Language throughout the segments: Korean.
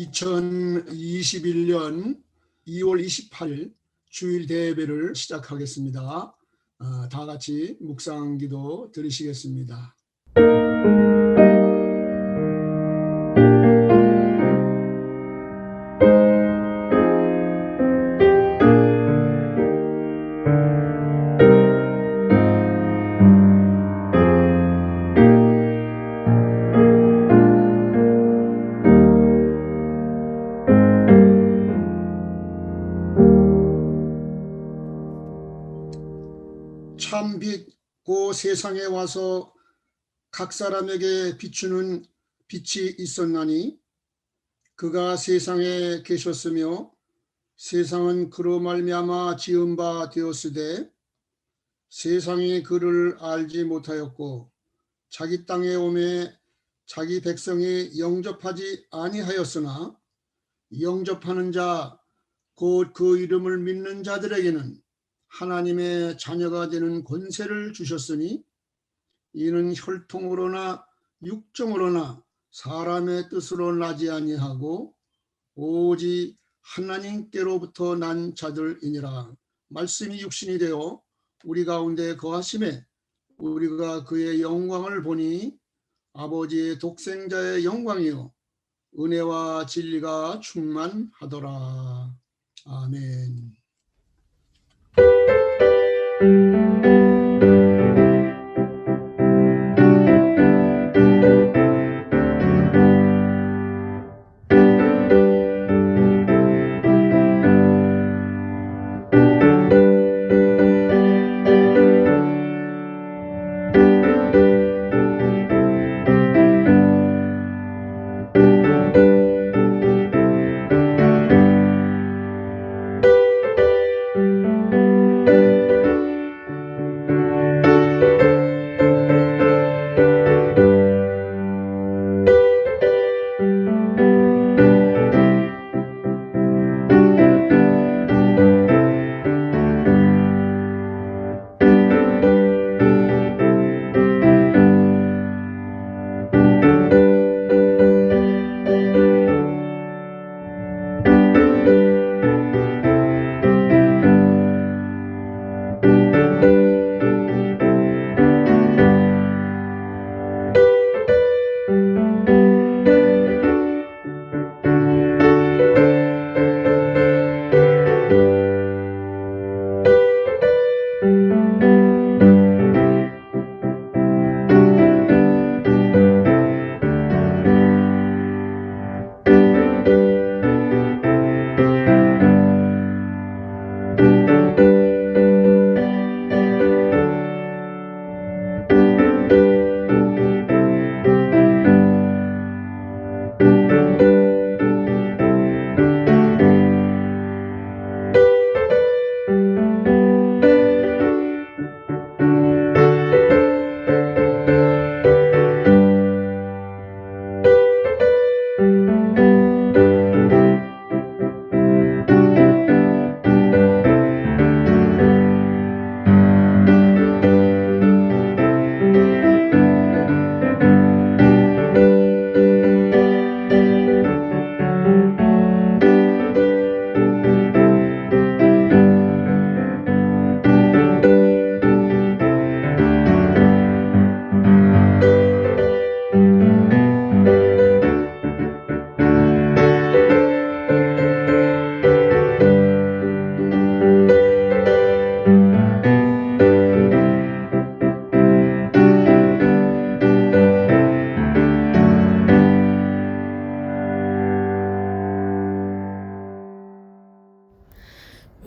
2021년 2월 28일 주일 대예배를 시작하겠습니다. 다 같이 묵상 기도 드리시겠습니다. 참 빛 고 세상에 와서 각 사람에게 비추는 빛이 있었나니 그가 세상에 계셨으며 세상은 그로 말미암아 지은 바 되었으되 세상이 그를 알지 못하였고 자기 땅에 오매 자기 백성이 영접하지 아니하였으나 영접하는 자 곧 그 이름을 믿는 자들에게는 하나님의 자녀가 되는 권세를 주셨으니 이는 혈통으로나 육정으로나 사람의 뜻으로 나지 아니하고 오직 하나님께로부터 난 자들이니라. 말씀이 육신이 되어 우리 가운데 거하심에 우리가 그의 영광을 보니 아버지의 독생자의 영광이요 은혜와 진리가 충만하더라. 아멘.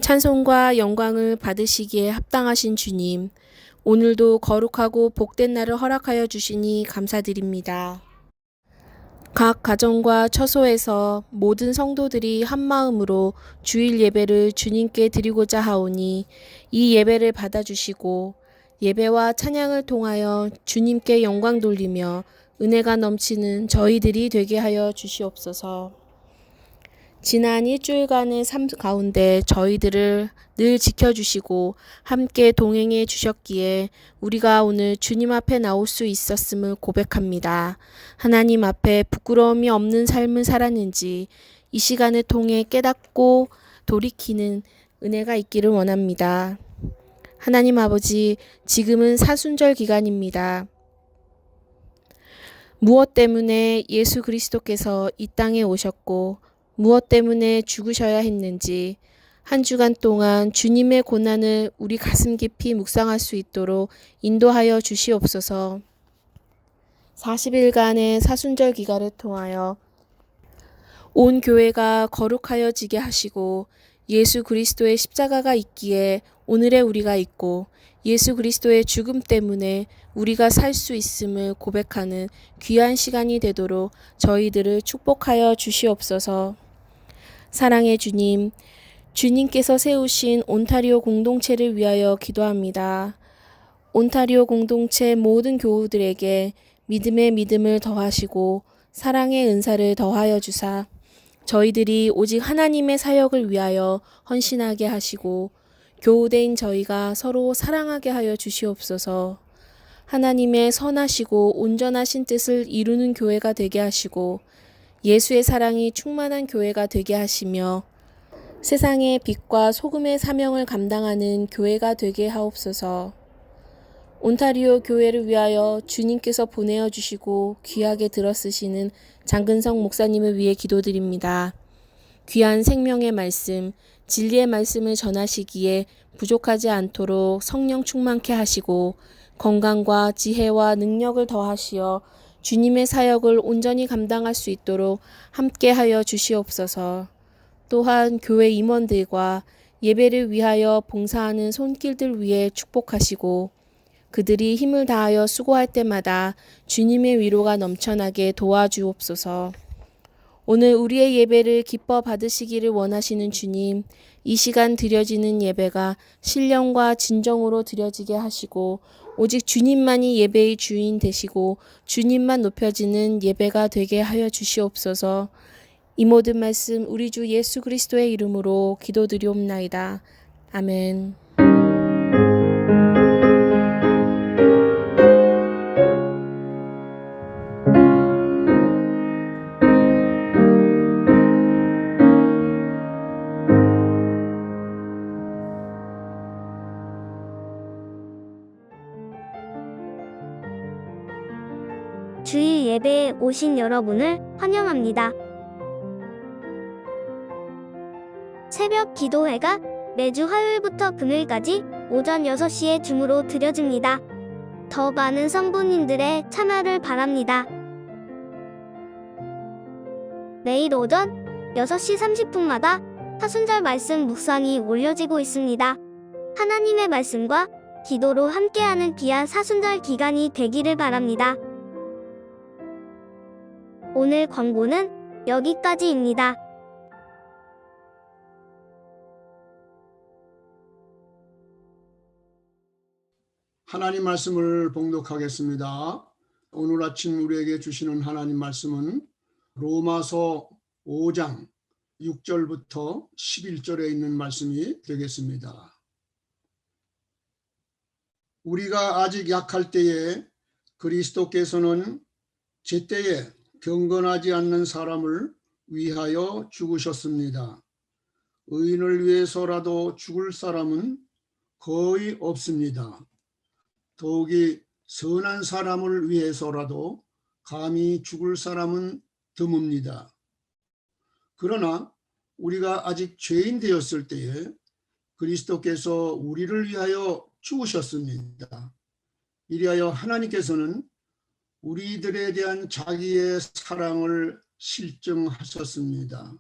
찬송과 영광을 받으시기에 합당하신 주님, 오늘도 거룩하고 복된 날을 허락하여 주시니 감사드립니다. 각 가정과 처소에서 모든 성도들이 한마음으로 주일 예배를 주님께 드리고자 하오니 이 예배를 받아주시고 예배와 찬양을 통하여 주님께 영광 돌리며 은혜가 넘치는 저희들이 되게 하여 주시옵소서. 지난 일주일간의 삶 가운데 저희들을 늘 지켜주시고 함께 동행해 주셨기에 우리가 오늘 주님 앞에 나올 수 있었음을 고백합니다. 하나님 앞에 부끄러움이 없는 삶을 살았는지 이 시간을 통해 깨닫고 돌이키는 은혜가 있기를 원합니다. 하나님 아버지, 지금은 사순절 기간입니다. 무엇 때문에 예수 그리스도께서 이 땅에 오셨고 무엇 때문에 죽으셔야 했는지 한 주간 동안 주님의 고난을 우리 가슴 깊이 묵상할 수 있도록 인도하여 주시옵소서. 40일간의 사순절 기간을 통하여 온 교회가 거룩하여지게 하시고 예수 그리스도의 십자가가 있기에 오늘의 우리가 있고 예수 그리스도의 죽음 때문에 우리가 살 수 있음을 고백하는 귀한 시간이 되도록 저희들을 축복하여 주시옵소서. 사랑의 주님, 주님께서 세우신 온타리오 공동체를 위하여 기도합니다. 온타리오 공동체 모든 교우들에게 믿음의 믿음을 더하시고 사랑의 은사를 더하여 주사 저희들이 오직 하나님의 사역을 위하여 헌신하게 하시고 교우대인 저희가 서로 사랑하게 하여 주시옵소서. 하나님의 선하시고 온전하신 뜻을 이루는 교회가 되게 하시고 예수의 사랑이 충만한 교회가 되게 하시며 세상의 빛과 소금의 사명을 감당하는 교회가 되게 하옵소서. 온타리오 교회를 위하여 주님께서 보내어 주시고 귀하게 들어쓰시는 장근성 목사님을 위해 기도드립니다. 귀한 생명의 말씀, 진리의 말씀을 전하시기에 부족하지 않도록 성령 충만케 하시고 건강과 지혜와 능력을 더하시어 주님의 사역을 온전히 감당할 수 있도록 함께하여 주시옵소서. 또한 교회 임원들과 예배를 위하여 봉사하는 손길들 위해 축복하시고 그들이 힘을 다하여 수고할 때마다 주님의 위로가 넘쳐나게 도와주옵소서. 오늘 우리의 예배를 기뻐 받으시기를 원하시는 주님, 이 시간 드려지는 예배가 신령과 진정으로 드려지게 하시고 오직 주님만이 예배의 주인 되시고 주님만 높여지는 예배가 되게 하여 주시옵소서. 이 모든 말씀 우리 주 예수 그리스도의 이름으로 기도드리옵나이다. 아멘. 주일 예배에 오신 여러분을 환영합니다. 새벽 기도회가 매주 화요일부터 금요일까지 오전 6시에 줌으로 드려집니다. 더 많은 성도님들의 참여를 바랍니다. 매일 오전 6시 30분마다 사순절 말씀 묵상이 올려지고 있습니다. 하나님의 말씀과 기도로 함께하는 귀한 사순절 기간이 되기를 바랍니다. 오늘 광고는 여기까지입니다. 하나님 말씀을 봉독하겠습니다. 오늘 아침 우리에게 주시는 하나님 말씀은 로마서 5장 6절부터 11절에 있는 말씀이 되겠습니다. 우리가 아직 약할 때에 그리스도께서는 제때에 경건하지 않는 사람을 위하여 죽으셨습니다. 의인을 위해서라도 죽을 사람은 거의 없습니다. 더욱이 선한 사람을 위해서라도 감히 죽을 사람은 드뭅니다. 그러나 우리가 아직 죄인 되었을 때에 그리스도께서 우리를 위하여 죽으셨습니다. 이리하여 하나님께서는 우리들에 대한 자기의 사랑을 실증하셨습니다.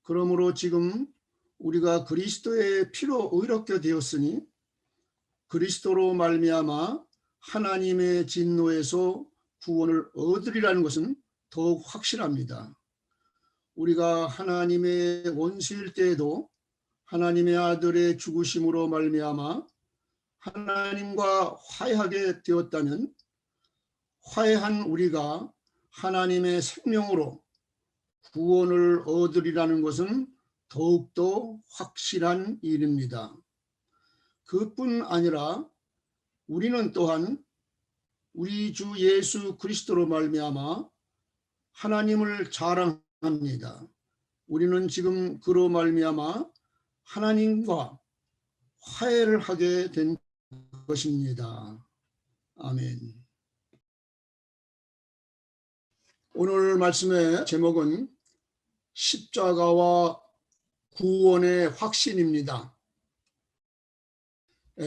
그러므로 지금 우리가 그리스도의 피로 의롭게 되었으니 그리스도로 말미암아 하나님의 진노에서 구원을 얻으리라는 것은 더욱 확실합니다. 우리가 하나님의 원수일 때에도 하나님의 아들의 죽으심으로 말미암아 하나님과 화해하게 되었다면 화해한 우리가 하나님의 생명으로 구원을 얻으리라는 것은 더욱더 확실한 일입니다. 그뿐 아니라 우리는 또한 우리 주 예수 그리스도로 말미암아 하나님을 자랑합니다. 우리는 지금 그로 말미암아 하나님과 화해를 하게 된 것입니다. 아멘. 오늘 말씀의 제목은 십자가와 구원의 확신입니다.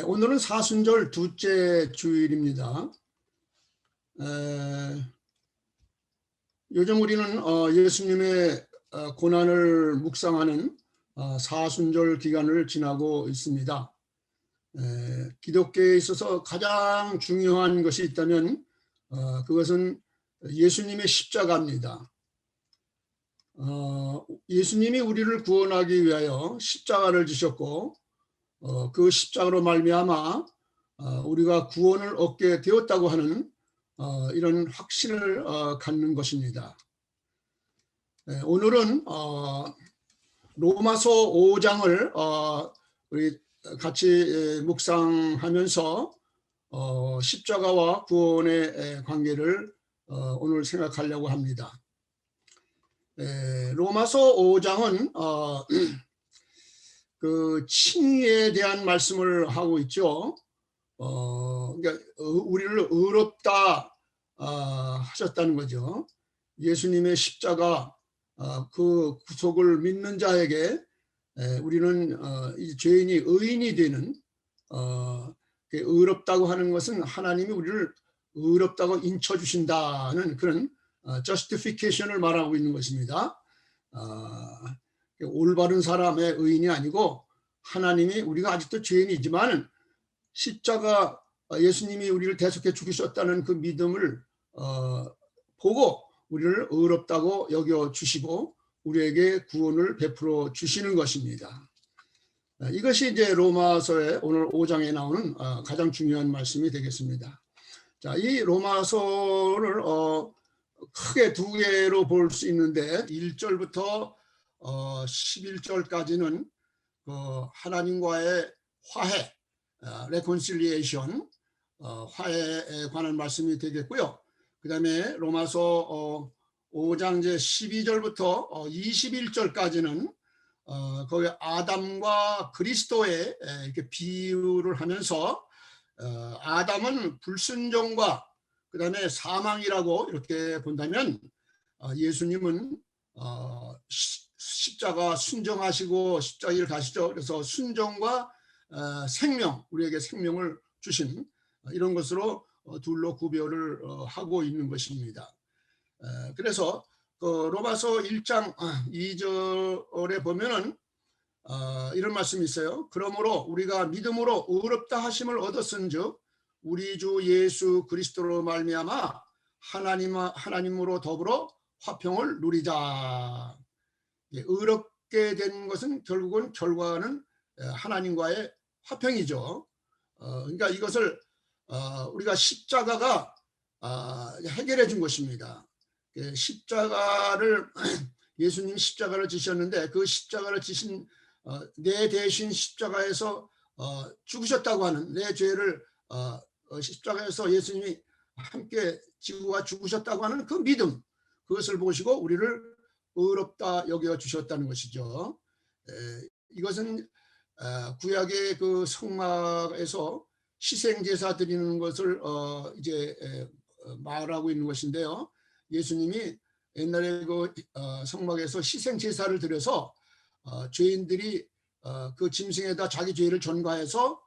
오늘은 사순절 둘째 주일입니다. 요즘 우리는 예수님의 고난을 묵상하는 사순절 기간을 지나고 있습니다. 기독교에 있어서 가장 중요한 것이 있다면 그것은 예수님의 십자가입니다. 예수님이 우리를 구원하기 위하여 십자가를 지셨고 그 십자가로 말미암아 우리가 구원을 얻게 되었다고 하는 이런 확신을 갖는 것입니다. 오늘은 로마서 5장을 우리 같이 묵상하면서 십자가와 구원의 관계를 오늘 생각하려고 합니다. 로마서 5장은 그 칭의에 대한 말씀을 하고 있죠. 그러니까 우리를 의롭다 하셨다는 거죠. 예수님의 십자가 그 구속을 믿는 자에게 우리는 이 죄인이 의인이 되는 의롭다고 하는 것은 하나님이 우리를 의롭다고 인쳐주신다는 그런 justification을 말하고 있는 것입니다. 올바른 사람의 의인이 아니고 하나님이 우리가 아직도 죄인이지만 십자가 예수님이 우리를 대속해 죽으셨다는 그 믿음을 보고 우리를 의롭다고 여겨주시고 우리에게 구원을 베풀어 주시는 것입니다. 이것이 이제 로마서의 오늘 5장에 나오는 가장 중요한 말씀이 되겠습니다. 자, 이 로마서를 크게 두 개로 볼 수 있는데 1절부터 11절까지는 그 하나님과의 화해, reconciliation, 화해에 관한 말씀이 되겠고요. 그 다음에 로마서 5장 이제 12절부터 21절까지는 거기 아담과 그리스도의 이렇게 비유를 하면서 아담은 불순종과 그 다음에 사망이라고 이렇게 본다면 예수님은 십자가 순종하시고 십자가를 가시죠. 그래서 순종과 생명, 우리에게 생명을 주신 이런 것으로 둘로 구별을 하고 있는 것입니다. 그래서 그 로마서 1장 2절에 보면은 이런 말씀이 있어요. 그러므로 우리가 믿음으로 의롭다 하심을 얻었은즉 우리 주 예수 그리스도로 말미암아 하나님으로 더불어 화평을 누리자. 의롭게 된 것은 결국은 결과는 하나님과의 화평이죠. 그러니까 이것을 우리가 십자가가 해결해 준 것입니다. 십자가를 예수님 십자가를 지셨는데 그 십자가를 지신 내 대신 십자가에서 죽으셨다고 하는 내 죄를 십자가에서 예수님이 함께 지구와 죽으셨다고 하는 그 믿음, 그것을 보시고 우리를 의롭다 여겨 주셨다는 것이죠. 이것은 구약의 그 성막에서 희생 제사 드리는 것을 이제 말하고 있는 것인데요. 예수님이 옛날에 그 성막에서 희생 제사를 드려서 죄인들이 그 짐승에다 자기 죄를 전가해서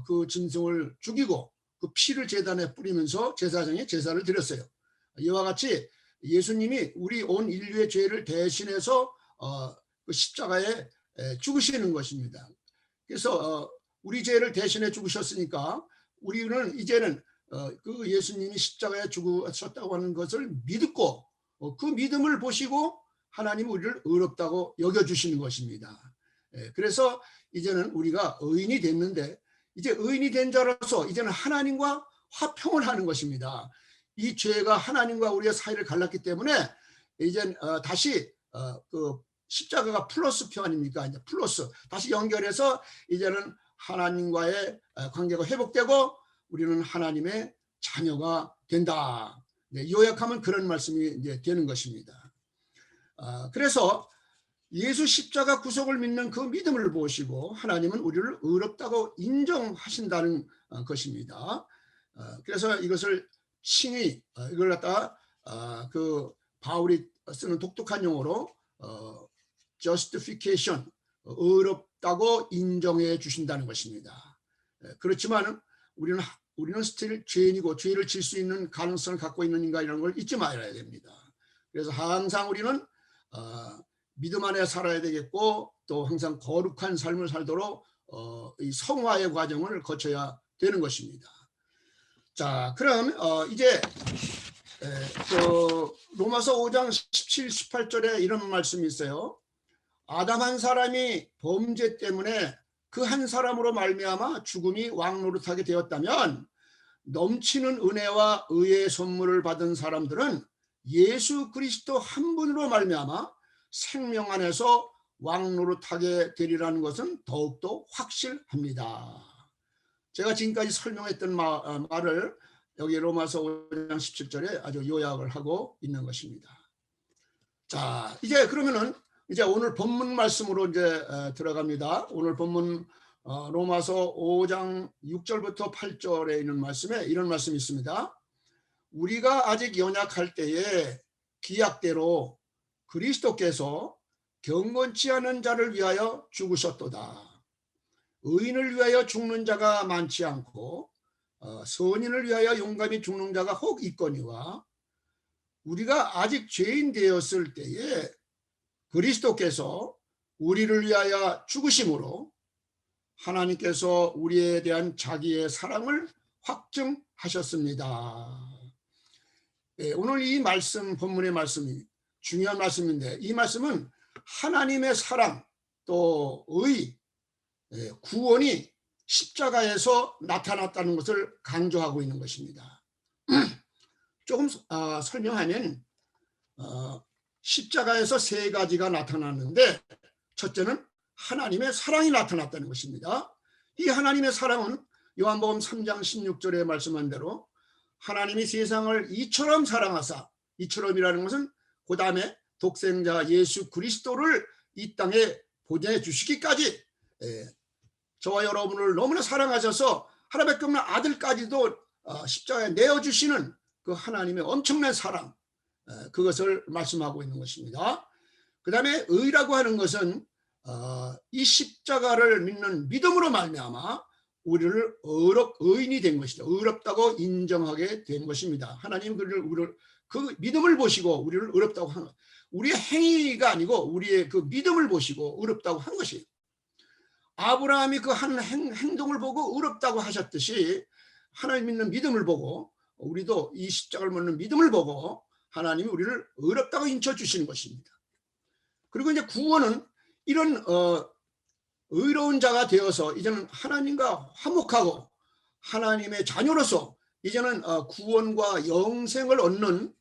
그 짐승을 죽이고 그 피를 제단에 뿌리면서 제사장에 제사를 드렸어요. 이와 같이 예수님이 우리 온 인류의 죄를 대신해서 그 십자가에 죽으시는 것입니다. 그래서 우리 죄를 대신해 죽으셨으니까 우리는 이제는 그 예수님이 십자가에 죽으셨다고 하는 것을 믿고 그 믿음을 보시고 하나님 우리를 의롭다고 여겨주시는 것입니다. 그래서 이제는 우리가 의인이 됐는데 이제 의인이 된 자로서 이제는 하나님과 화평을 하는 것입니다. 이 죄가 하나님과 우리의 사이를 갈랐기 때문에 이제 다시 그 십자가가 플러스 표 아닙니까? 이제 플러스 다시 연결해서 이제는 하나님과의 관계가 회복되고 우리는 하나님의 자녀가 된다. 네, 요약하면 그런 말씀이 이제 되는 것입니다. 그래서 예수 십자가 구속을 믿는 그 믿음을 보시고 하나님은 우리를 의롭다고 인정하신다는 것입니다. 그래서 이것을 칭의 이걸 갖다가 그 바울이 쓰는 독특한 용어로 justification 의롭다고 인정해 주신다는 것입니다. 그렇지만 우리는 스틸 죄인이고 죄를 질 수 있는 가능성을 갖고 있는 인간이라는 걸 잊지 말아야 됩니다. 그래서 항상 우리는 믿음 안에 살아야 되겠고 또 항상 거룩한 삶을 살도록 이 성화의 과정을 거쳐야 되는 것입니다. 자, 그럼 이제 그 로마서 5장 17, 18절에 이런 말씀이 있어요. 아담 한 사람이 범죄 때문에 그 한 사람으로 말미암아 죽음이 왕노릇하게 되었다면 넘치는 은혜와 의의 선물을 받은 사람들은 예수 그리스도 한 분으로 말미암아 생명 안에서 왕노릇하게 되리라는 것은 더욱더 확실합니다. 제가 지금까지 설명했던 말을 여기 로마서 5장 17절에 아주 요약을 하고 있는 것입니다. 자, 이제 그러면은 이제 오늘 본문 말씀으로 이제 들어갑니다. 오늘 본문 로마서 5장 6절부터 8절에 있는 말씀에 이런 말씀이 있습니다. 우리가 아직 연약할 때에 기약대로 그리스도께서 경건치 않은 자를 위하여 죽으셨도다. 의인을 위하여 죽는 자가 많지 않고 선인을 위하여 용감히 죽는 자가 혹 있거니와 우리가 아직 죄인 되었을 때에 그리스도께서 우리를 위하여 죽으심으로 하나님께서 우리에 대한 자기의 사랑을 확증하셨습니다. 오늘 이 말씀, 본문의 말씀이 중요한 말씀인데 이 말씀은 하나님의 사랑 또 의, 구원이 십자가에서 나타났다는 것을 강조하고 있는 것입니다. 조금 설명하면 십자가에서 세 가지가 나타났는데 첫째는 하나님의 사랑이 나타났다는 것입니다. 이 하나님의 사랑은 요한복음 3장 16절에 말씀한 대로 하나님이 세상을 이처럼 사랑하사, 이처럼이라는 것은 그 다음에 독생자 예수 그리스도를 이 땅에 보내주시기까지 저와 여러분을 너무나 사랑하셔서 하나밖에 없는 아들까지도 십자가에 내어주시는 그 하나님의 엄청난 사랑, 그것을 말씀하고 있는 것입니다. 그 다음에 의라고 하는 것은 이 십자가를 믿는 믿음으로 말미암아 우리를 의인이 된 것이다. 의롭다고 인정하게 된 것입니다. 하나님 그 믿음을 보시고 우리를 의롭다고 한 것. 우리의 행위가 아니고 우리의 그 믿음을 보시고 의롭다고 한 것이에요. 아브라함이 그 한 행동을 보고 의롭다고 하셨듯이 하나님 믿는 믿음을 보고 우리도 이 십자가를 믿는 믿음을 보고 하나님이 우리를 의롭다고 인쳐주시는 것입니다. 그리고 이제 구원은 이런 의로운 자가 되어서 이제는 하나님과 화목하고 하나님의 자녀로서 이제는 구원과 영생을 얻는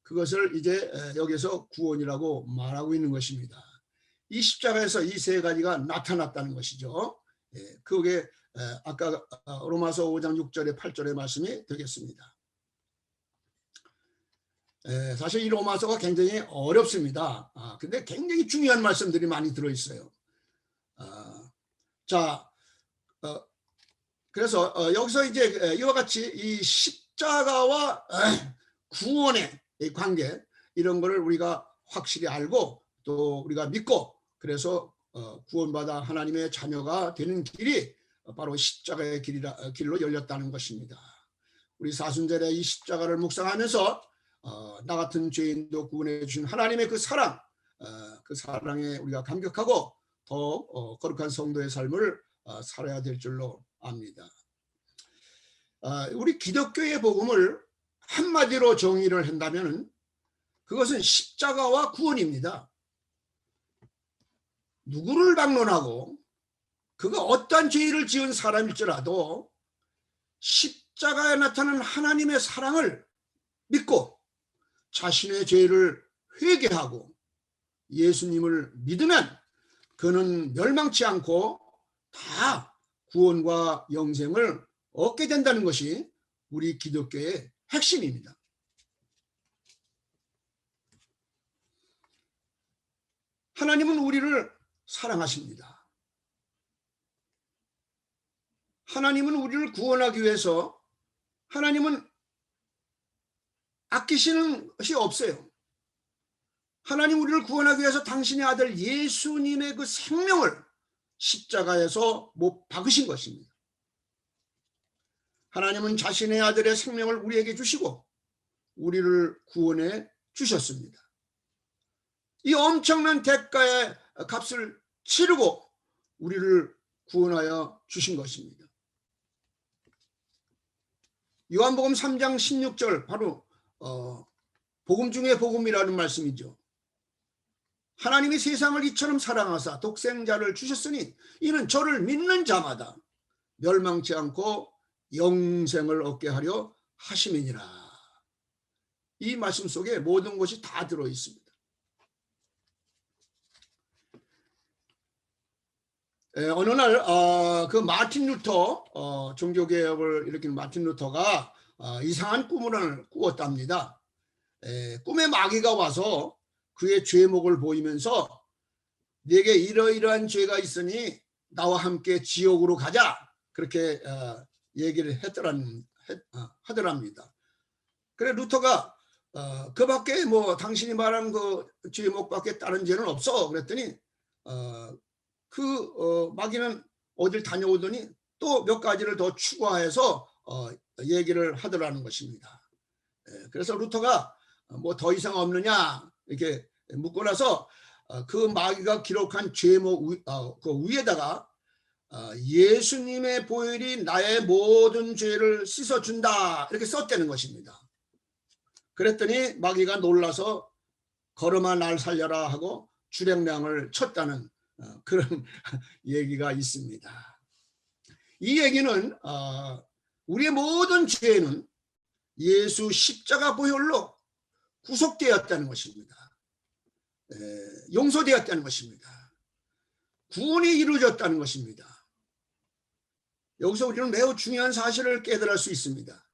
그것을 이제 여기서 구원이라고 말하고 있는 것입니다. 이 십자가에서 이 세 가지가 나타났다는 것이죠. 그게 아까 로마서 5장 6절에 8절의 말씀이 되겠습니다. 사실 이 로마서가 굉장히 어렵습니다. 근데 굉장히 중요한 말씀들이 많이 들어있어요. 자, 그래서 여기서 이제 이와 같이 이 십자가와 구원의 관계 이런 거를 우리가 확실히 알고 또 우리가 믿고 그래서 구원받아 하나님의 자녀가 되는 길이 바로 십자가의 길로 열렸다는 것입니다. 우리 사순절에 이 십자가를 묵상하면서 나 같은 죄인도 구원해 주신 하나님의 그 사랑, 그 사랑에 우리가 감격하고 더 거룩한 성도의 삶을 살아야 될 줄로 압니다. 우리 기독교의 복음을 한마디로 정의를 한다면 그것은 십자가와 구원입니다. 누구를 방문하고 그가 어떠한 죄를 지은 사람일지라도 십자가에 나타난 하나님의 사랑을 믿고 자신의 죄를 회개하고 예수님을 믿으면 그는 멸망치 않고 다 구원과 영생을 얻게 된다는 것이 우리 기독교의 핵심입니다. 하나님은 우리를 사랑하십니다. 하나님은 우리를 구원하기 위해서 하나님은 아끼시는 것이 없어요. 하나님 우리를 구원하기 위해서 당신의 아들 예수님의 그 생명을 십자가에서 못 박으신 것입니다. 하나님은 자신의 아들의 생명을 우리에게 주시고 우리를 구원해 주셨습니다. 이 엄청난 대가의 값을 치르고 우리를 구원하여 주신 것입니다. 요한복음 3장 16절 바로 복음 중에 복음이라는 말씀이죠. 하나님이 세상을 이처럼 사랑하사 독생자를 주셨으니 이는 저를 믿는 자마다 멸망치 않고 영생을 얻게 하려 하심이니라. 이 말씀 속에 모든 것이 다 들어 있습니다. 어느 날 그 마틴 루터 종교개혁을 일으킨 마틴 루터가 이상한 꿈을 꾸었답니다. 꿈에 마귀가 와서 그의 죄목을 보이면서 네게 이러이러한 죄가 있으니 나와 함께 지옥으로 가자 그렇게 얘기를 하더랍니다. 그래 루터가 그 밖에 뭐 당신이 말한 그 죄목밖에 다른 죄는 없어 그랬더니 마귀는 어딜 다녀오더니 또 몇 가지를 더 추가해서 얘기를 하더라는 것입니다. 그래서 루터가 뭐 더 이상 없느냐 이렇게 묻고 나서 그 마귀가 기록한 죄목 그 위에다가 예수님의 보혈이 나의 모든 죄를 씻어준다 이렇게 썼다는 것입니다. 그랬더니 마귀가 놀라서 걸음아 날 살려라 하고 주랭량을 쳤다는 그런 얘기가 있습니다. 이 얘기는 우리의 모든 죄는 예수 십자가 보혈로 구속되었다는 것입니다. 용서되었다는 것입니다. 구원이 이루어졌다는 것입니다. 여기서 우리는 매우 중요한 사실을 깨달을 수 있습니다.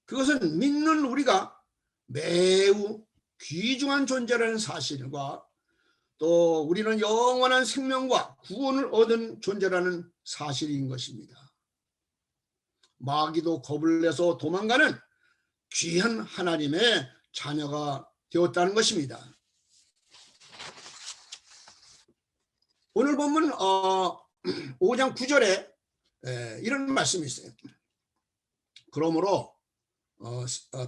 그것은 믿는 우리가 매우 귀중한 존재라는 사실과 또 우리는 영원한 생명과 구원을 얻은 존재라는 사실인 것입니다. 마귀도 겁을 내서 도망가는 귀한 하나님의 자녀가 되었다는 것입니다. 오늘 본문 5장 9절에 이런 말씀이 있어요. 그러므로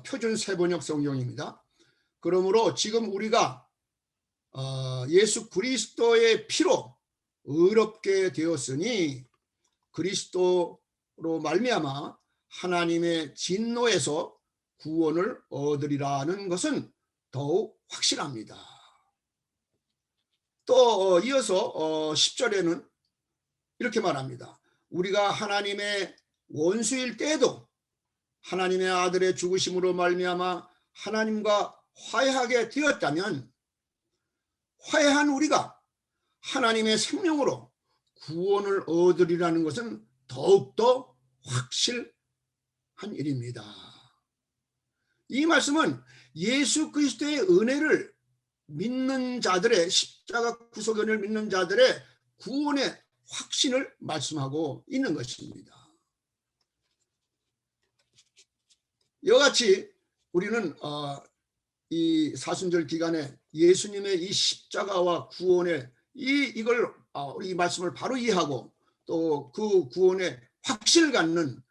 표준 세번역 성경입니다. 그러므로 지금 우리가 예수 그리스도의 피로 의롭게 되었으니 그리스도로 말미암아 하나님의 진노에서 구원을 얻으리라는 것은 더욱 확실합니다. 또 이어서 10절에는 이렇게 말합니다. 우리가 하나님의 원수일 때에도 하나님의 아들의 죽으심으로 말미암아 하나님과 화해하게 되었다면 화해한 우리가 하나님의 생명으로 구원을 얻으리라는 것은 더욱더 확실한 일입니다. 이 말씀은 예수 그리스도의 은혜를 믿는 자들의 십자가 구속 은혜를 믿는 자들의 구원의 확신을 말씀하고 있는 것입니다. 이와 같이 우리는 이 사순절 기간에 예수님의 이 십자가와 구원의 이걸 이 말씀을 바로 이해하고 또 그 구원의 확신을 갖는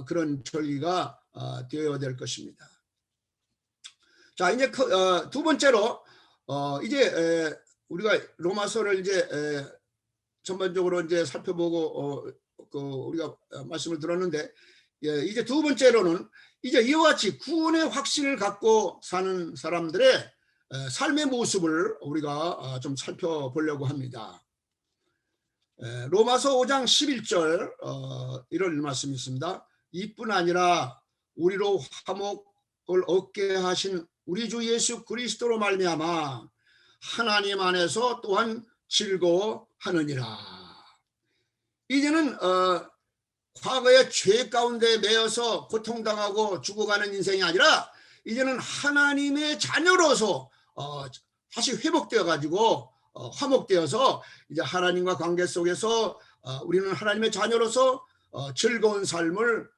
그런 절기가 되어야 될 것입니다. 자, 이제 두 번째로 이제 우리가 로마서를 이제 전반적으로 이제 살펴보고 우리가 말씀을 들었는데 이제 두 번째로는 이제 이와 같이 구원의 확신을 갖고 사는 사람들의 삶의 모습을 우리가 좀 살펴보려고 합니다. 로마서 5장 11절 이런 말씀이 있습니다. 이뿐 아니라 우리로 화목을 얻게 하신 우리 주 예수 그리스도로 말미암아 하나님 안에서 또한 즐거워하느니라. 이제는 과거의 죄 가운데 매여서 고통당하고 죽어가는 인생이 아니라 이제는 하나님의 자녀로서 다시 회복되어 가지고 화목되어서 이제 하나님과 관계 속에서 우리는 하나님의 자녀로서 즐거운 삶을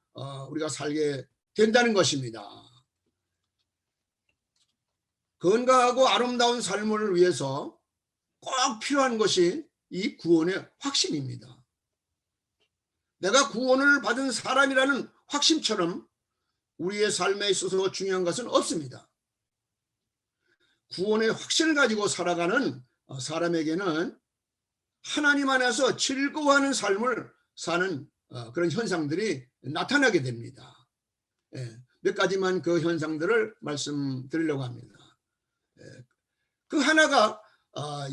우리가 살게 된다는 것입니다. 건강하고 아름다운 삶을 위해서 꼭 필요한 것이 이 구원의 확신입니다. 내가 구원을 받은 사람이라는 확신처럼 우리의 삶에 있어서 중요한 것은 없습니다. 구원의 확신을 가지고 살아가는 사람에게는 하나님 안에서 즐거워하는 삶을 사는 그런 현상들이 나타나게 됩니다. 몇 가지만 그 현상들을 말씀드리려고 합니다. 그 하나가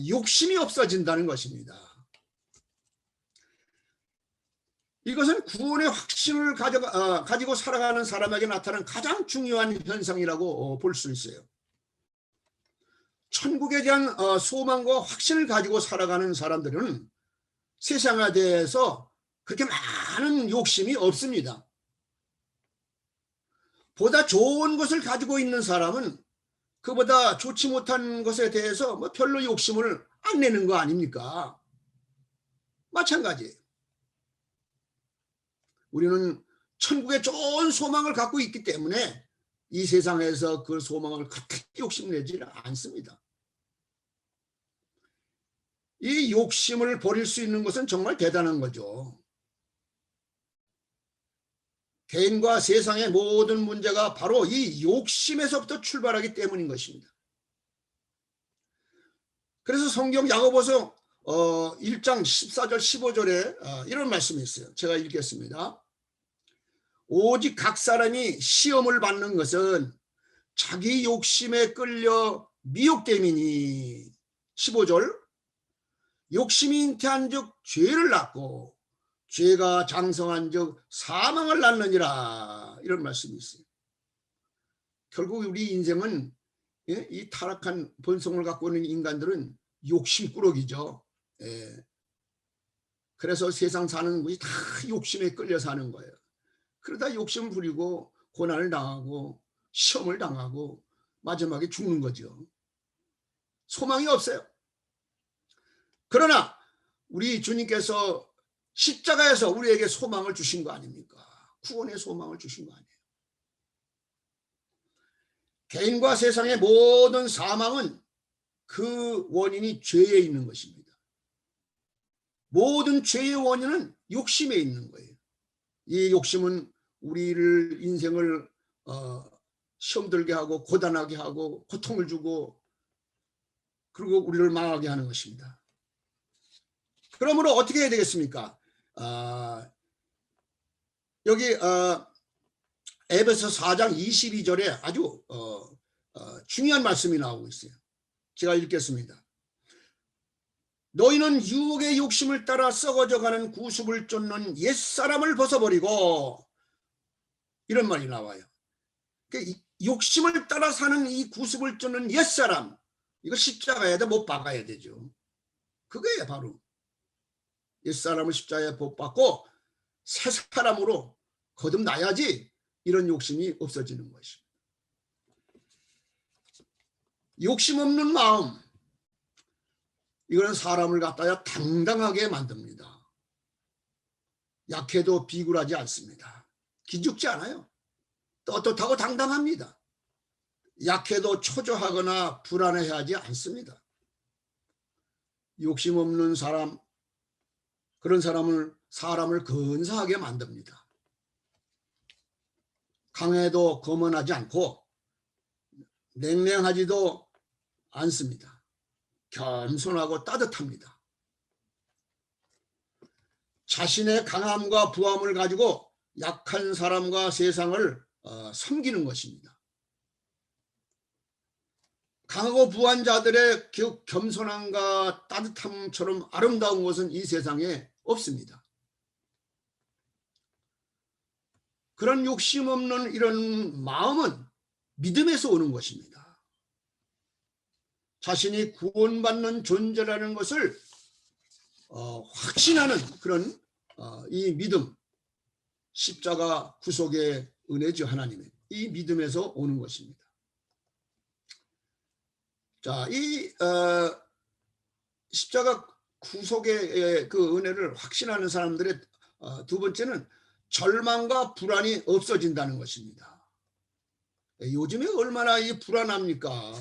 욕심이 없어진다는 것입니다. 이것은 구원의 확신을 가지고 살아가는 사람에게 나타나는 가장 중요한 현상이라고 볼 수 있어요. 천국에 대한 소망과 확신을 가지고 살아가는 사람들은 세상에 대해서 그렇게 많은 욕심이 없습니다. 보다 좋은 것을 가지고 있는 사람은 그보다 좋지 못한 것에 대해서 별로 욕심을 안 내는 거 아닙니까? 마찬가지예요. 우리는 천국에 좋은 소망을 갖고 있기 때문에 이 세상에서 그 소망을 가득 욕심내지 않습니다. 이 욕심을 버릴 수 있는 것은 정말 대단한 거죠. 개인과 세상의 모든 문제가 바로 이 욕심에서부터 출발하기 때문인 것입니다. 그래서 성경 야고보서 1장 14절 15절에 이런 말씀이 있어요. 제가 읽겠습니다. 오직 각 사람이 시험을 받는 것은 자기 욕심에 끌려 미혹됨이니 15절 욕심이 잉태한 즉 죄를 낳고 죄가 장성한 즉 사망을 낳느니라 이런 말씀이 있어요. 결국 우리 인생은 이 타락한 본성을 갖고 있는 인간들은 욕심꾸러기죠. 그래서 세상 사는 것이 다 욕심에 끌려 사는 거예요. 그러다 욕심을 부리고 고난을 당하고 시험을 당하고 마지막에 죽는 거죠. 소망이 없어요. 그러나 우리 주님께서 십자가에서 우리에게 소망을 주신 거 아닙니까? 구원의 소망을 주신 거 아니에요. 개인과 세상의 모든 사망은 그 원인이 죄에 있는 것입니다. 모든 죄의 원인은 욕심에 있는 거예요. 이 욕심은 우리를 인생을 시험 들게 하고 고단하게 하고 고통을 주고 그리고 우리를 망하게 하는 것입니다. 그러므로 어떻게 해야 되겠습니까? 여기 에베소 4장 22절에 아주 중요한 말씀이 나오고 있어요. 제가 읽겠습니다. 너희는 유혹의 욕심을 따라 썩어져가는 구습을 쫓는 옛사람을 벗어버리고 이런 말이 나와요. 욕심을 따라 사는 이 구습을 쫓는 옛사람 이거 십자가에다 못 박아야 되죠. 그거예요 바로. 옛사람을 십자가에 못 박고 새 사람으로 거듭나야지 이런 욕심이 없어지는 것입니다. 욕심 없는 마음 이거는 사람을 갖다가 당당하게 만듭니다. 약해도 비굴하지 않습니다. 기죽지 않아요. 떳떳하고 당당합니다. 약해도 초조하거나 불안해하지 않습니다. 욕심 없는 사람 그런 사람을 근사하게 만듭니다. 강해도 거만하지 않고 냉랭하지도 않습니다. 겸손하고 따뜻합니다. 자신의 강함과 부함을 가지고 약한 사람과 세상을 섬기는 것입니다. 강하고 부한 자들의 겸손함과 따뜻함처럼 아름다운 것은 이 세상에 없습니다. 그런 욕심 없는 이런 마음은 믿음에서 오는 것입니다. 자신이 구원받는 존재라는 것을 확신하는 그런 이 믿음, 십자가 구속의 은혜죠. 하나님의 이 믿음에서 오는 것입니다. 자, 이 십자가 구속의 그 은혜를 확신하는 사람들의 두 번째는 절망과 불안이 없어진다는 것입니다. 요즘에 얼마나 이 불안합니까?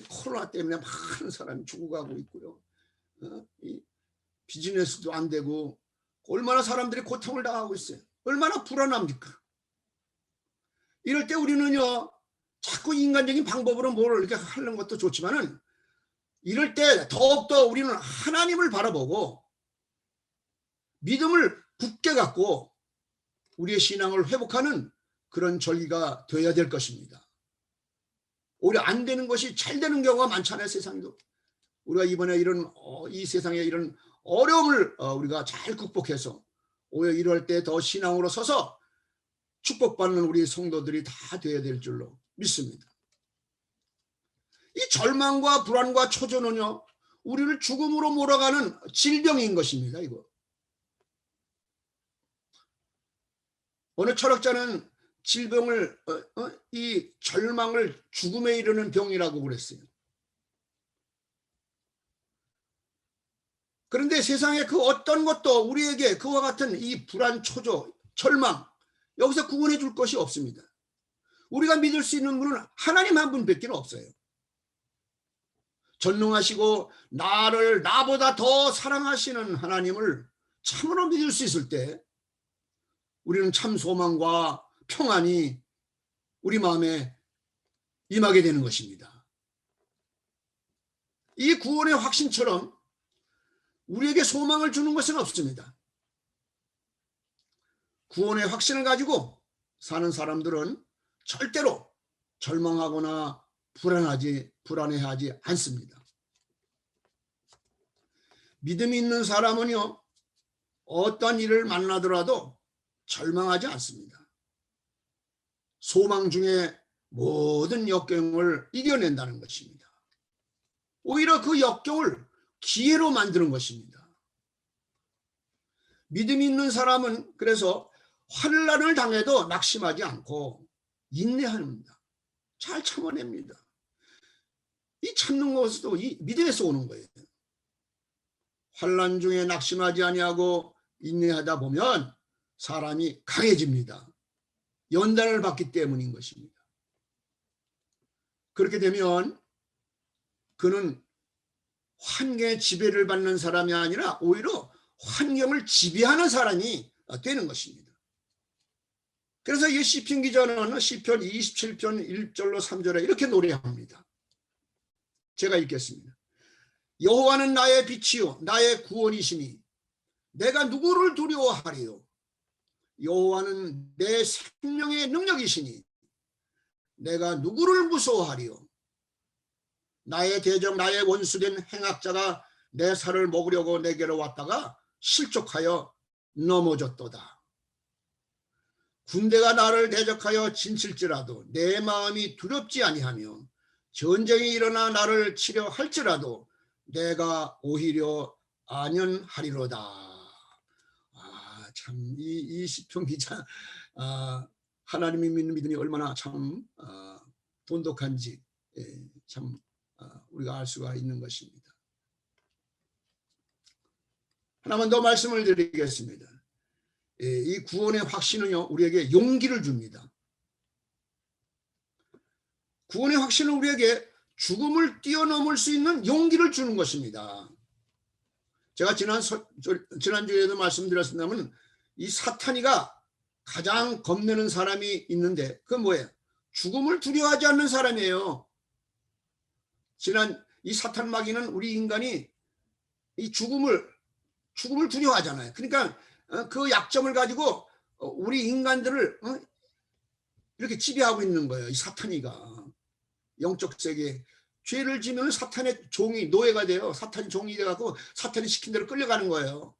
코로나 때문에 많은 사람이 죽어가고 있고요. 이 비즈니스도 안 되고 얼마나 사람들이 고통을 당하고 있어요. 얼마나 불안합니까? 이럴 때 우리는요, 자꾸 인간적인 방법으로 뭘 이렇게 하는 것도 좋지만은 이럴 때 더욱더 우리는 하나님을 바라보고 믿음을 굳게 갖고 우리의 신앙을 회복하는 그런 절기가 되어야 될 것입니다. 오히려 안 되는 것이 잘 되는 경우가 많잖아요. 세상에도. 우리가 이번에 이런 이 세상에 이런 어려움을 우리가 잘 극복해서 오히려 이럴 때 더 신앙으로 서서 축복받는 우리 성도들이 다 되어야 될 줄로 믿습니다. 이 절망과 불안과 초조는요, 우리를 죽음으로 몰아가는 질병인 것입니다. 이거. 어느 철학자는 질병을 이 절망을 죽음에 이르는 병이라고 그랬어요. 그런데 세상에 그 어떤 것도 우리에게 그와 같은 이 불안, 초조, 절망 여기서 구원해 줄 것이 없습니다. 우리가 믿을 수 있는 분은 하나님 한 분밖에 없어요. 전능하시고 나를 나보다 더 사랑하시는 하나님을 참으로 믿을 수 있을 때 우리는 참 소망과 평안이 우리 마음에 임하게 되는 것입니다. 이 구원의 확신처럼 우리에게 소망을 주는 것은 없습니다. 구원의 확신을 가지고 사는 사람들은 절대로 절망하거나 불안해하지 않습니다. 믿음이 있는 사람은요, 어떤 일을 만나더라도 절망하지 않습니다. 소망 중에 모든 역경을 이겨낸다는 것입니다. 오히려 그 역경을 기회로 만드는 것입니다. 믿음이 있는 사람은 그래서 환난을 당해도 낙심하지 않고 인내합니다. 잘 참아냅니다. 이 참는 것도 이 믿음에서 오는 거예요. 환난 중에 낙심하지 아니하고 인내하다 보면 사람이 강해집니다. 연단을 받기 때문인 것입니다. 그렇게 되면 그는 환경의 지배를 받는 사람이 아니라 오히려 환경을 지배하는 사람이 되는 것입니다. 그래서 이 시편 기자는 시편 27편 1절로 3절에 이렇게 노래합니다. 제가 읽겠습니다. 여호와는 나의 빛이요 나의 구원이시니 내가 누구를 두려워하리요. 여호와는 내 생명의 능력이시니 내가 누구를 무서워하리요. 나의 대적 나의 원수된 행악자가 내 살을 먹으려고 내게로 왔다가 실족하여 넘어졌도다. 군대가 나를 대적하여 진칠지라도 내 마음이 두렵지 아니하며 전쟁이 일어나 나를 치려 할지라도 내가 오히려 안연하리로다. 참 이 시편 기자 하나님이 믿는 믿음이 얼마나 참 돈독한지 참 우리가 알 수가 있는 것입니다. 하나만 더 말씀을 드리겠습니다. 이 구원의 확신은요 우리에게 용기를 줍니다. 구원의 확신은 우리에게 죽음을 뛰어넘을 수 있는 용기를 주는 것입니다. 제가 지난주에도 말씀드렸습니다만 이 사탄이가 가장 겁내는 사람이 있는데 그건 뭐예요? 죽음을 두려워하지 않는 사람이에요. 이 사탄 마귀는 우리 인간이 이 죽음을 두려워하잖아요. 그러니까 그 약점을 가지고 우리 인간들을 이렇게 지배하고 있는 거예요. 이 사탄이가 영적 세계 죄를 지면 사탄의 종이 노예가 돼요. 사탄이 종이 돼갖고 사탄이 시킨 대로 끌려가는 거예요.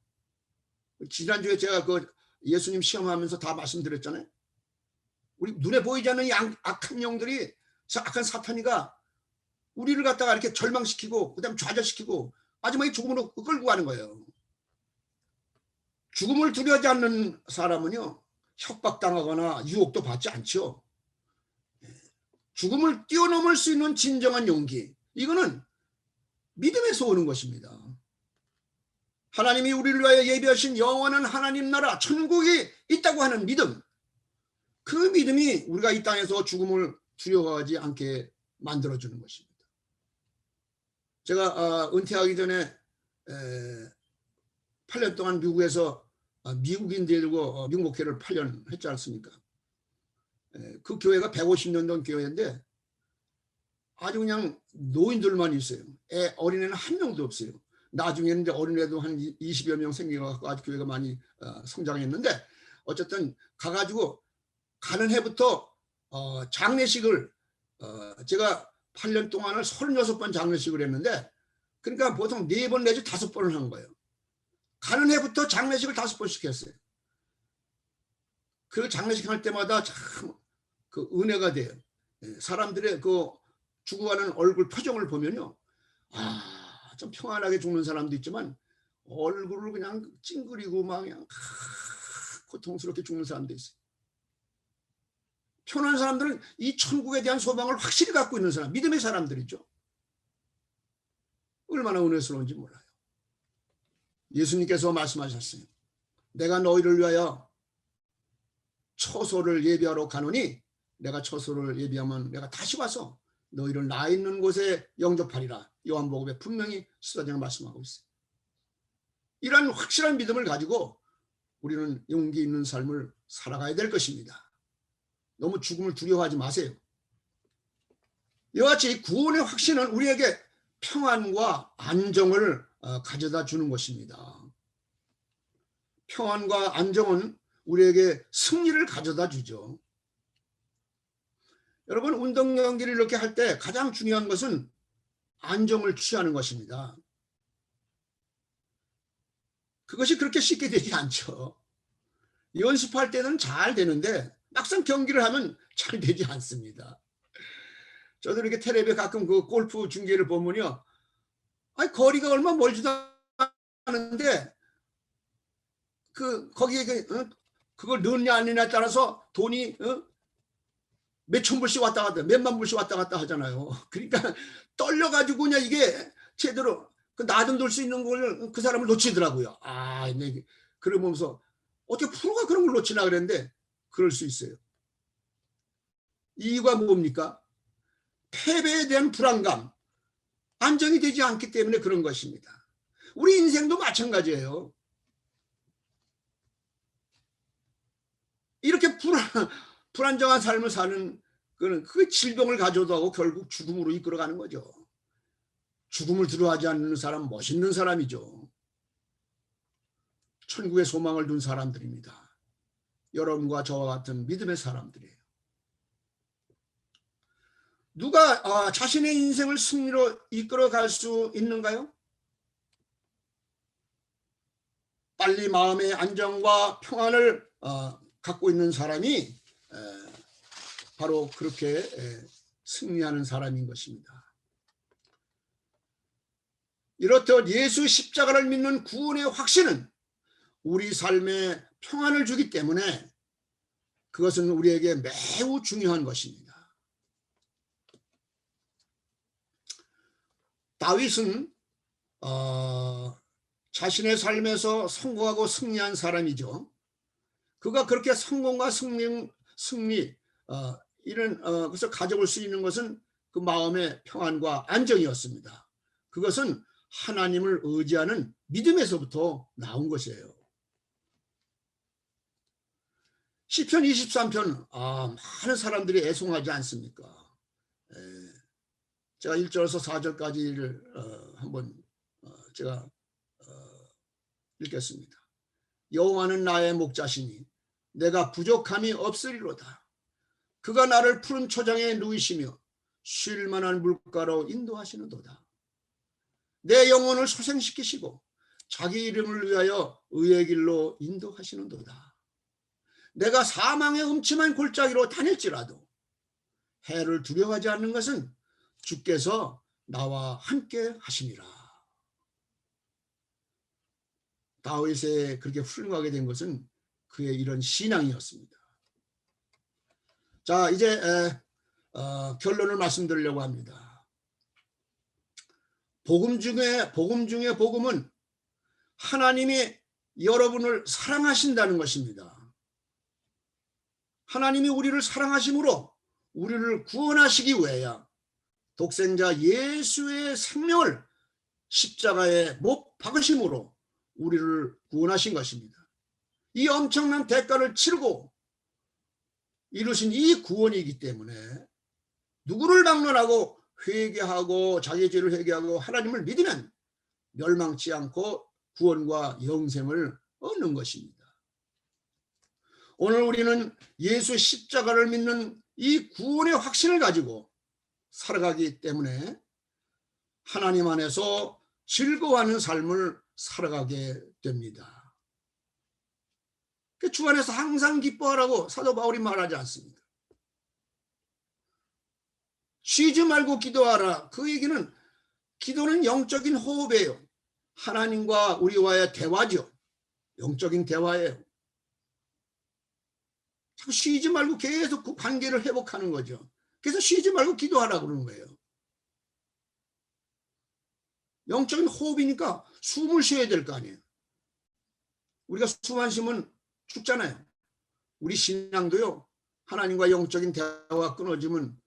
지난주에 제가 그 예수님 시험하면서 다 말씀드렸잖아요. 우리 눈에 보이지 않는 악한 영들이 악한 사탄이가 우리를 갖다가 이렇게 절망시키고 그다음 좌절시키고 마지막에 죽음으로 끌고 가는 거예요. 죽음을 두려워하지 않는 사람은요, 협박당하거나 유혹도 받지 않죠. 죽음을 뛰어넘을 수 있는 진정한 용기, 이거는 믿음에서 오는 것입니다. 하나님이 우리를 위하여 예비하신 영원한 하나님 나라 천국이 있다고 하는 믿음, 그 믿음이 우리가 이 땅에서 죽음을 두려워하지 않게 만들어주는 것입니다. 제가 은퇴하기 전에 8년 동안 미국에서 미국인들과 미국 목회를 8년 했지 않습니까? 그 교회가 150년 된 교회인데 아주 그냥 노인들만 있어요. 어린애는 한 명도 없어요. 나중에는 이제 어린애도 한 20여 명 생겨서 아주 교회가 많이 성장했는데, 어쨌든 가가지고 가는 해부터 장례식을 제가 8년 동안을 36번 장례식을 했는데, 그러니까 보통 4번 내지 5번을 한 거예요. 가는 해부터 장례식을 5번씩 했어요. 그 장례식 할 때마다 참 그 은혜가 돼요. 사람들의 그 죽어가는 얼굴 표정을 보면요, 좀 평안하게 죽는 사람도 있지만 얼굴을 그냥 찡그리고 막 그냥 고통스럽게 죽는 사람도 있어요. 편한 사람들은 이 천국에 대한 소망을 확실히 갖고 있는 사람, 믿음의 사람들이죠. 얼마나 은혜스러운지 몰라요. 예수님께서 말씀하셨어요. 내가 너희를 위하여 처소를 예비하러 가노니, 내가 처소를 예비하면 내가 다시 와서 너희를 나 있는 곳에 영접하리라. 요한복음에 분명히 수사장이 말씀하고 있어요. 이런 확실한 믿음을 가지고 우리는 용기 있는 삶을 살아가야 될 것입니다. 너무 죽음을 두려워하지 마세요. 이와 같이 구원의 확신은 우리에게 평안과 안정을 가져다 주는 것입니다. 평안과 안정은 우리에게 승리를 가져다 주죠. 여러분, 운동 경기를 이렇게 할 때 가장 중요한 것은 안정을 취하는 것입니다. 그것이 그렇게 쉽게 되지 않죠. 연습할 때는 잘 되는데 막상 경기를 하면 잘 되지 않습니다. 저도 이렇게 텔레비에 가끔 그 골프 중계를 보면요, 거리가 얼마 멀지도 않은데 거기에 그걸 넣느냐 안 넣느냐에 따라서 돈이 몇천 불씩 왔다 갔다, 몇만 불씩 왔다 갔다 하잖아요. 그러니까 떨려가지고 그냥 이게 제대로 나름 돌 수 있는 걸 그 사람을 놓치더라고요. 그러면서 어떻게 프로가 그런 걸 놓치나 그랬는데 그럴 수 있어요. 이유가 뭡니까? 패배에 대한 불안감, 안정이 되지 않기 때문에 그런 것입니다. 우리 인생도 마찬가지예요. 이렇게 불안정한 삶을 사는 그 질병을 가져도 하고 결국 죽음으로 이끌어가는 거죠. 죽음을 두려워하지 않는 사람, 멋있는 사람이죠. 천국의 소망을 둔 사람들입니다. 여러분과 저와 같은 믿음의 사람들이에요. 누가 자신의 인생을 승리로 이끌어갈 수 있는가요? 빨리 마음의 안정과 평안을 갖고 있는 사람이 바로 그렇게 승리하는 사람인 것입니다. 이렇듯 예수 십자가를 믿는 구원의 확신은 우리 삶에 평안을 주기 때문에 그것은 우리에게 매우 중요한 것입니다. 다윗은 자신의 삶에서 성공하고 승리한 사람이죠. 그가 그렇게 성공과 승리 이런 것을 가져올 수 있는 것은 그 마음의 평안과 안정이었습니다. 그것은 하나님을 의지하는 믿음에서부터 나온 것이에요. 시편 23편 많은 사람들이 애송하지 않습니까? 제가 1절에서 4절까지를 한번 제가 읽겠습니다. 여호와는 나의 목자시니 내가 부족함이 없으리로다. 그가 나를 푸른 초장에 누이시며 쉴 만한 물가로 인도하시는도다. 내 영혼을 소생시키시고 자기 이름을 위하여 의의 길로 인도하시는도다. 내가 사망의 음침한 골짜기로 다닐지라도 해를 두려워하지 않는 것은 주께서 나와 함께 하심이라. 다윗에 그렇게 훌륭하게 된 것은 그의 이런 신앙이었습니다. 자, 이제 결론을 말씀드리려고 합니다. 복음 중에 복음은 하나님이 여러분을 사랑하신다는 것입니다. 하나님이 우리를 사랑하심으로 우리를 구원하시기 위하여 독생자 예수의 생명을 십자가에 못 박으심으로 우리를 구원하신 것입니다. 이 엄청난 대가를 치르고 이루신 이 구원이기 때문에 누구를 막론하고 회개하고 자기의 죄를 회개하고 하나님을 믿으면 멸망치 않고 구원과 영생을 얻는 것입니다. 오늘 우리는 예수의 십자가를 믿는 이 구원의 확신을 가지고 살아가기 때문에 하나님 안에서 즐거워하는 삶을 살아가게 됩니다. 주 안에서 항상 기뻐하라고 사도 바울이 말하지 않습니까? 쉬지 말고 기도하라. 그 얘기는 기도는 영적인 호흡이에요. 하나님과 우리와의 대화죠. 영적인 대화예요. 자꾸 쉬지 말고 계속 그 관계를 회복하는 거죠. 그래서 쉬지 말고 기도하라고 그러는 거예요. 영적인 호흡이니까 숨을 쉬어야 될 거 아니에요. 우리가 숨 안 쉬면 죽잖아요. 우리 신앙도요. 하나님과 영적인 대화가 끊어지면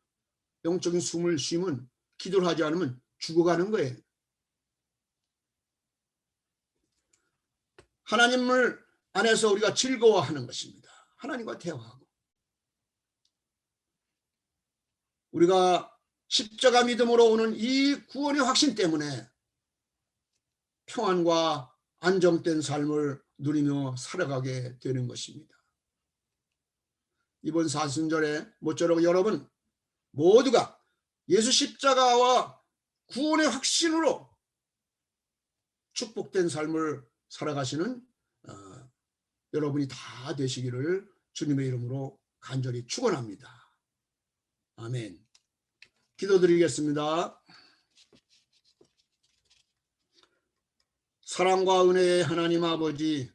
영적인 숨을 쉬면 기도를 하지 않으면 죽어가는 거예요. 하나님을 안에서 우리가 즐거워하는 것입니다. 하나님과 대화하고. 우리가 십자가 믿음으로 오는 이 구원의 확신 때문에 평안과 안정된 삶을 누리며 살아가게 되는 것입니다. 이번 사순절에 모쪼록 여러분 모두가 예수 십자가와 구원의 확신으로 축복된 삶을 살아가시는 여러분이 다 되시기를 주님의 이름으로 간절히 축원합니다. 아멘. 기도드리겠습니다. 사랑과 은혜의 하나님 아버지,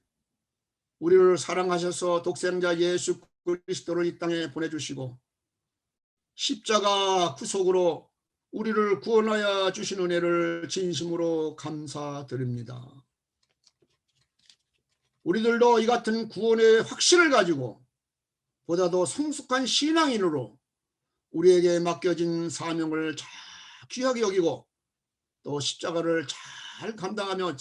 우리를 사랑하셔서 독생자 예수 그리스도를 이 땅에 보내주시고 십자가 구속으로 우리를 구원하여 주신 은혜를 진심으로 감사드립니다. 우리들도 이 같은 구원의 확신을 가지고 보다 더 성숙한 신앙인으로 우리에게 맡겨진 사명을 잘 귀하게 여기고 또 십자가를 잘 감당하며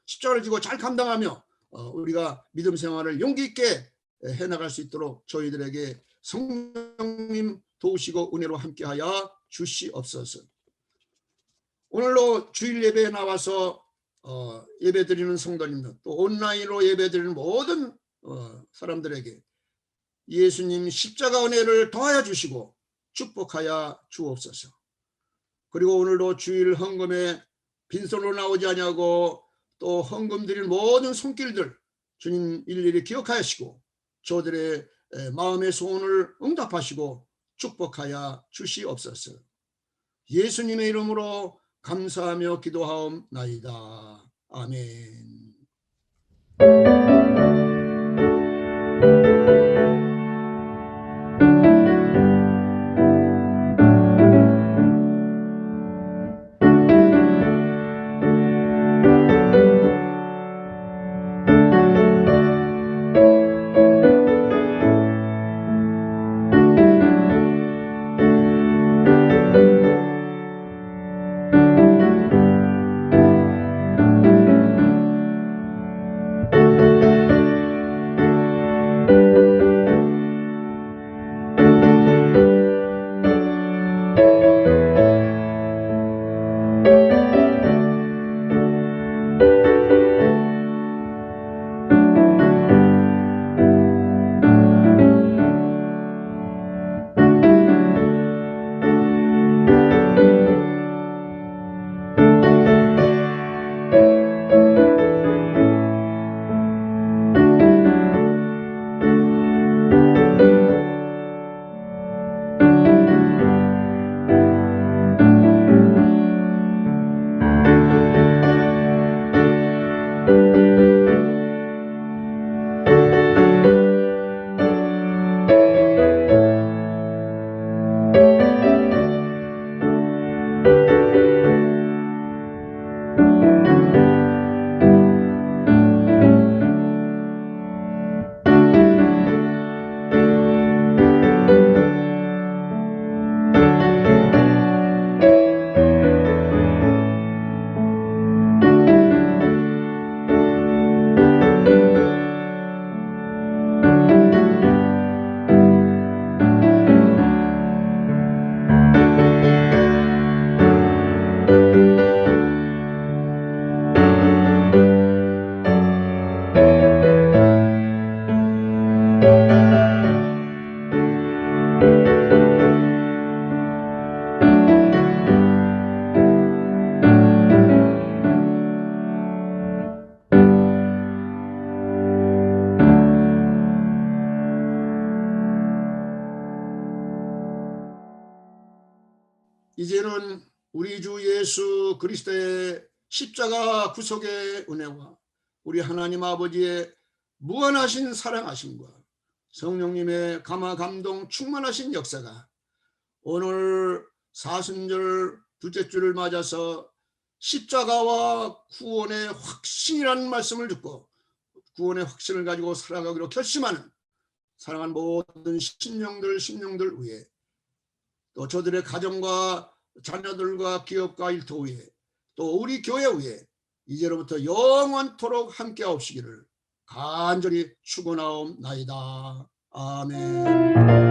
십자가를 지고 잘 감당하며 우리가 믿음 생활을 용기 있게 해나갈 수 있도록 저희들에게 성령님 도우시고 은혜로 함께하여 주시옵소서. 오늘로 주일 예배에 나와서 예배드리는 성도님들 또 온라인으로 예배드리는 모든 사람들에게 예수님 십자가 은혜를 더하여 주시고 축복하여 주옵소서. 그리고 오늘도 주일 헌금에 빈손으로 나오지 아니하고 또 헌금 드릴 모든 손길들 주님 일일이 기억하시고 저들의 마음의 소원을 응답하시고 축복하여 주시옵소서. 예수님의 이름으로 감사하며 기도하옵나이다. 아멘. 우리 주 예수 그리스도의 십자가 구속의 은혜와 우리 하나님 아버지의 무한하신 사랑하심과 성령님의 감화 감동 충만하신 역사가 오늘 사순절 둘째 주를 맞아서 십자가와 구원의 확신이라는 말씀을 듣고 구원의 확신을 가지고 살아가기로 결심하는 사랑하는 모든 심령들 위해 또 저들의 가정과 자녀들과 기업과 일터 위에 또 우리 교회 위에 이제로부터 영원토록 함께하옵시기를 간절히 축원하옵나이다. 아멘.